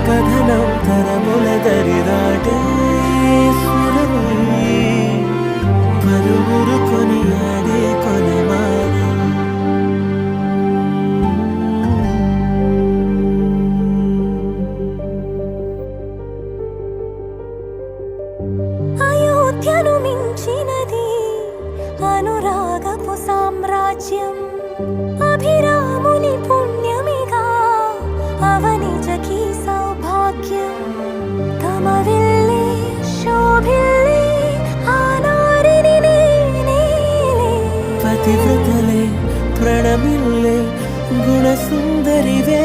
కథనం తరముల దరిదాటే స్వరమై పలువురు కొనియాడే కొలమానం. అయోధ్యను మించినది అనురాగపు సామ్రాజ్యం, అభిరాముని పుణ్యమిగా అవనిజకి సౌభాగ్యం. తమ విల్లే శోభిల్లే ఆనారిని నేనేలే, పతివ్రతలే ప్రణమిల్లే గుణసుందరివే